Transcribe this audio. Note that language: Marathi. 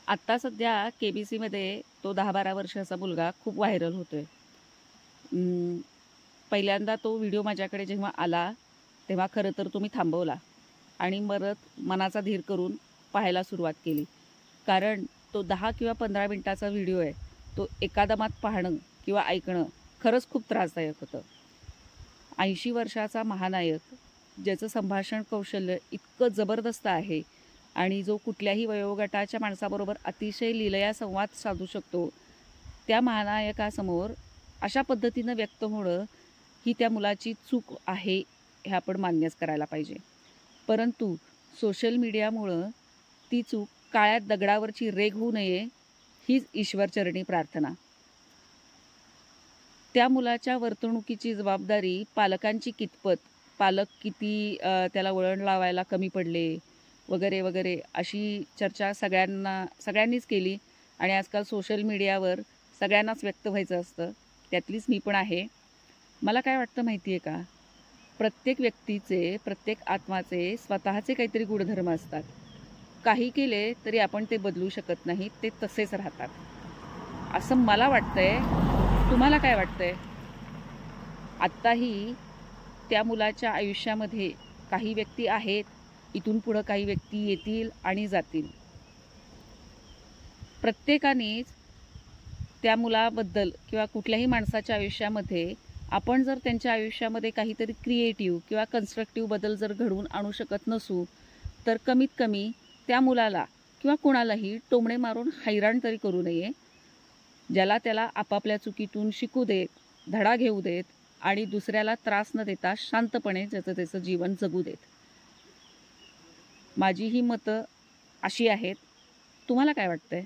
आत्ता सध्या KBCमध्ये तो 10-12 वर्षाचा मुलगा खूप व्हायरल होतोय. पहिल्यांदा तो व्हिडिओ माझ्याकडे जेव्हा आला, तेव्हा खरं तर तो मी थांबवला आणि परत मनाचा धीर करून पाहायला सुरुवात केली. कारण तो 10 किंवा 15 मिनिटाचा व्हिडिओ आहे. तो एकादमात पाहणं किंवा ऐकणं खरंच खूप त्रासदायक होतं. 80 वर्षाचा महानायक, ज्याचं संभाषण कौशल्य इतकं जबरदस्त आहे आणि जो कुठल्याही वयोगटाच्या माणसाबरोबर अतिशय लीलया संवाद साधू शकतो, त्या महानायकासमोर अशा पद्धतीनं व्यक्त होणं ही त्या मुलाची चूक आहे, हे आपण मान्यच करायला पाहिजे. परंतु सोशल मीडियामुळं ती चूक काळ्या दगडावरची रेघ होऊ नये, हीच ईश्वरचरणी प्रार्थना. त्या मुलाच्या वर्तणुकीची जबाबदारी पालकांची कितपत, पालक किती त्याला वळण लावायला कमी पडले वगैरे, वगैरे अशी चर्चा सगळ्यांनीच केली आणि आजकाल सोशल मीडियावर सगळ्यांनाच व्यक्त व्हायचं असतं. त्यातलीच मी पण आहे. मला काय वाटतं माहिती आहे का? प्रत्येक व्यक्तीचे, प्रत्येक आत्माचे स्वतःचे काहीतरी गुणधर्म असतात. काही केले तरी आपण ते बदलू शकत नाही. ते तसेच राहतात. असं मला वाटतंय. तुम्हाला काय वाटतंय? आत्ताही त्या मुलाच्या आयुष्यामध्ये काही व्यक्ती आहेत, इथून पुढं काही व्यक्ती येतील आणि जातील. प्रत्येकानेच त्या मुलाबद्दल किंवा कुठल्याही माणसाच्या आयुष्यामध्ये आपण जर त्यांच्या आयुष्यामध्ये काहीतरी क्रिएटिव्ह किंवा कन्स्ट्रक्टिव्ह बदल जर घडवून आणू शकत नसू, तर कमीत कमी त्या मुलाला किंवा कुणालाही टोमणे मारून हैराण तरी करू नये. ज्याला त्याला आपापल्या चुकीतून शिकू देत, धडा घेऊ देत आणि दुसऱ्याला त्रास न देता शांतपणे ज्याचं त्याचं जीवन जगू देत. माझी ही मतं अशी आहेत. तुम्हाला काय वाटतंय?